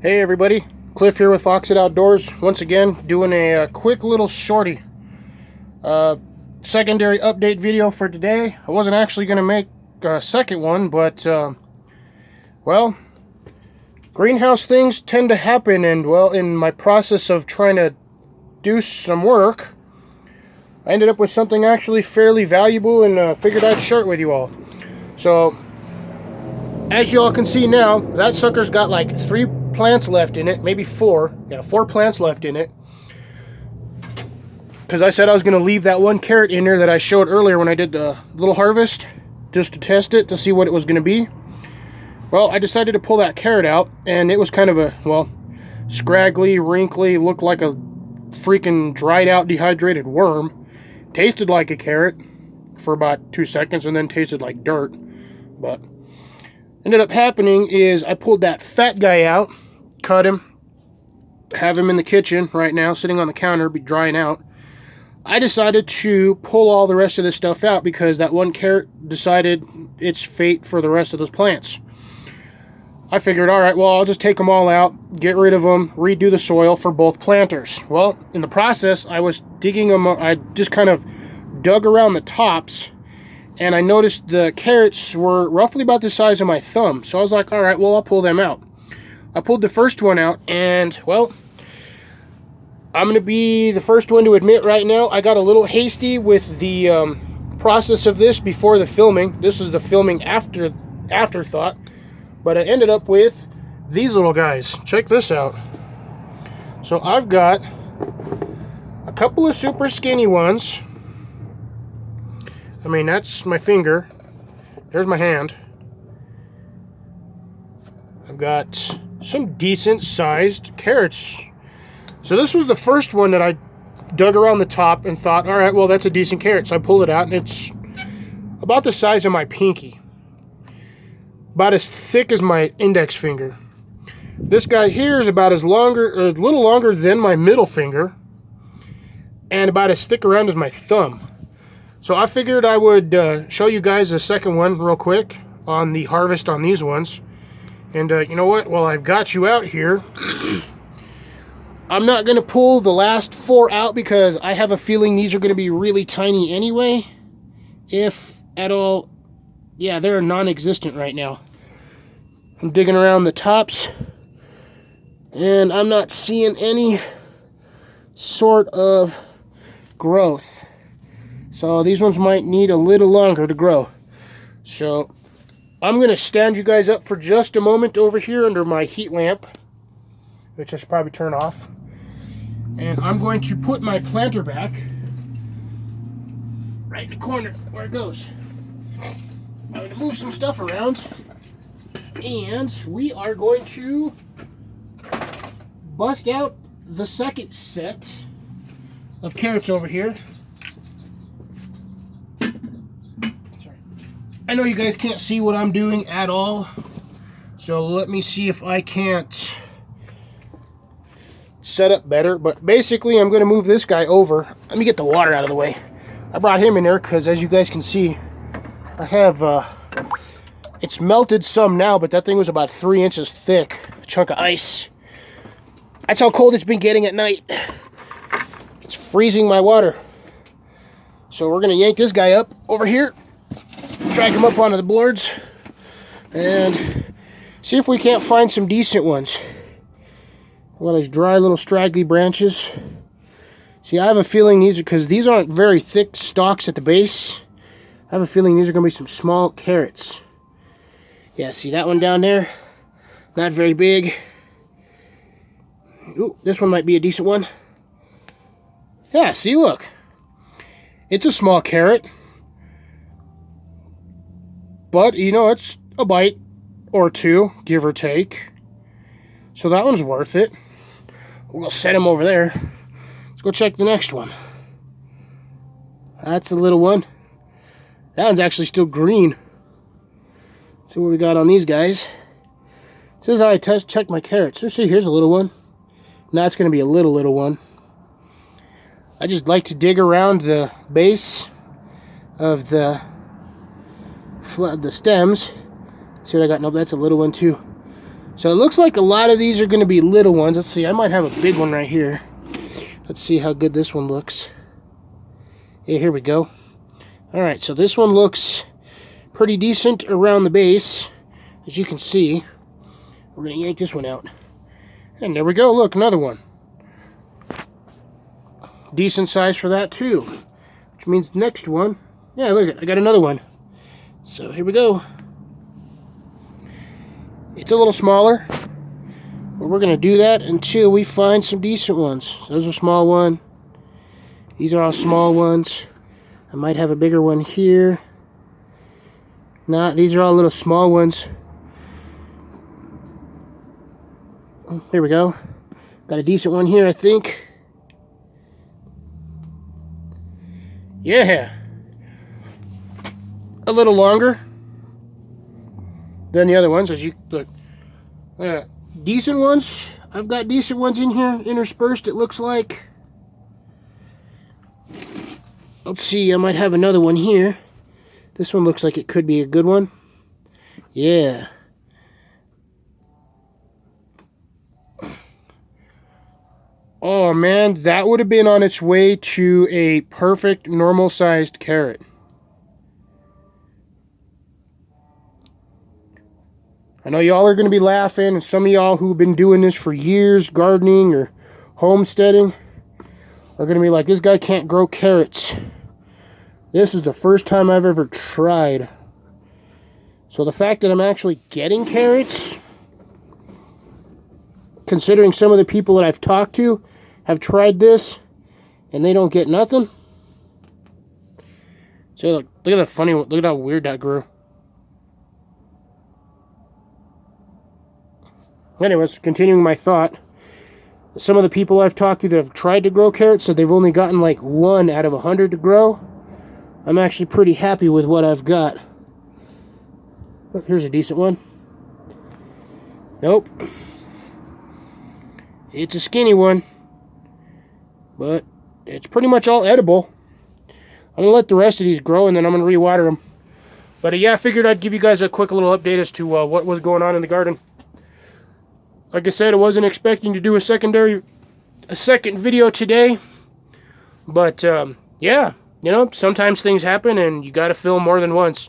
Hey everybody, Cliff here with Foxit Outdoors. Once again, doing a quick little shorty. Secondary update video for today. I wasn't actually going to make a second one, but, well, greenhouse things tend to happen, and, well, in my process of trying to do some work, I ended up with something actually fairly valuable, and figured I'd share it with you all. So, as you all can see now, that sucker's got like 3 plants left in it, maybe 4. Yeah, 4 plants left in it. Because I said I was going to leave that one carrot in there that I showed earlier when I did the little harvest, just to test it, to see what it was going to be. Well, I decided to pull that carrot out, and it was kind of a, well, scraggly, wrinkly, looked like a freaking dried out, dehydrated worm. Tasted like a carrot for about 2 seconds, and then tasted like dirt. But ended up happening is I pulled that fat guy out, cut him, have him in the kitchen right now, sitting on the counter, be drying out. I decided to pull all the rest of this stuff out because that one carrot decided its fate for the rest of those plants. I figured, all right, well, I'll just take them all out, get rid of them, redo the soil for both planters. Well, in the process, I was digging them, I just kind of dug around the tops, and I noticed the carrots were roughly about the size of my thumb. So I was like, all right, well, I'll pull them out. I pulled the first one out, and, well, I'm going to be the first one to admit right now, I got a little hasty with the process of this before the filming. This is the filming afterthought. But I ended up with these little guys. Check this out. So I've got a couple of super skinny ones. I mean, that's my finger. There's my hand. I've got some decent sized carrots. So this was the first one that I dug around the top and thought, all right, well, that's a decent carrot. So I pulled it out, and it's about the size of my pinky. About as thick as my index finger. This guy here is about as longer, or a little longer than my middle finger, and about as thick around as my thumb. So I figured I would show you guys the second one real quick on the harvest on these ones. And you know what? While I've got you out here, I'm not going to pull the last 4 out because I have a feeling these are going to be really tiny anyway. If at all. Yeah, they're non-existent right now. I'm digging around the tops, and I'm not seeing any sort of growth. So these ones might need a little longer to grow. So I'm going to stand you guys up for just a moment over here under my heat lamp, which I should probably turn off. And I'm going to put my planter back right in the corner where it goes. I'm going to move some stuff around, and we are going to bust out the second set of carrots over here. Sorry. I know you guys can't see what I'm doing at all, so let me see if I can't set up better. But basically, I'm going to move this guy over. Let me get the water out of the way. I brought him in there because, as you guys can see, I have, it's melted some now, but that thing was about 3 inches thick. A chunk of ice. That's how cold it's been getting at night. It's freezing my water. So we're going to yank this guy up over here, drag him up onto the boards, and see if we can't find some decent ones. Well, these dry little straggly branches. See, I have a feeling these are, because these aren't very thick stalks at the base, I have a feeling these are going to be some small carrots. Yeah, see that one down there? Not very big. Ooh, this one might be a decent one. Yeah, see, look. It's a small carrot. But, you know, it's a bite or 2, give or take. So that one's worth it. We'll set him over there. Let's go check the next one. That's a little one. That one's actually still green. Let's see what we got on these guys. It says I checked my carrots. Let's see, here's a little one. Now it's going to be a little one. I just like to dig around the base of the stems. Let's see what I got. Nope, that's a little one too. So it looks like a lot of these are going to be little ones. Let's see, I might have a big one right here. Let's see how good this one looks. Yeah, here we go. Alright, so this one looks pretty decent around the base, as you can see. We're going to yank this one out. And there we go, look, another one. Decent size for that too. Which means the next one, yeah, look, I got another one. So here we go. It's a little smaller, but we're going to do that until we find some decent ones. So there's a small one. These are all small ones. I might have a bigger one here. Nah, these are all little small ones. There we go. Got a decent one here, I think. Yeah. A little longer than the other ones, as you look. Decent ones. I've got decent ones in here interspersed, it looks like. Let's see, I might have another one here. This one looks like it could be a good one. Yeah. Oh man, that would have been on its way to a perfect normal sized carrot. I know y'all are going to be laughing, and some of y'all who've been doing this for years, gardening or homesteading, are going to be like, this guy can't grow carrots. This is the first time I've ever tried. So the fact that I'm actually getting carrots, considering some of the people that I've talked to have tried this and they don't get nothing. So look at that funny one. Look at how weird that grew. Anyways, continuing my thought. Some of the people I've talked to that have tried to grow carrots said they've only gotten like 1 out of 100 to grow. I'm actually pretty happy with what I've got. Oh, here's a decent one. Nope. It's a skinny one. But it's pretty much all edible. I'm going to let the rest of these grow and then I'm going to rewater them. But yeah, I figured I'd give you guys a quick little update as to what was going on in the garden. Like I said, I wasn't expecting to do a second video today. But yeah, you know, sometimes things happen and you got to film more than once.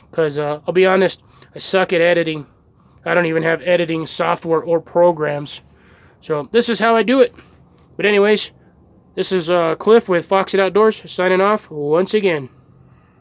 Because I'll be honest, I suck at editing. I don't even have editing software or programs. So this is how I do it. But anyways, this is Cliff with Foxit Outdoors signing off once again.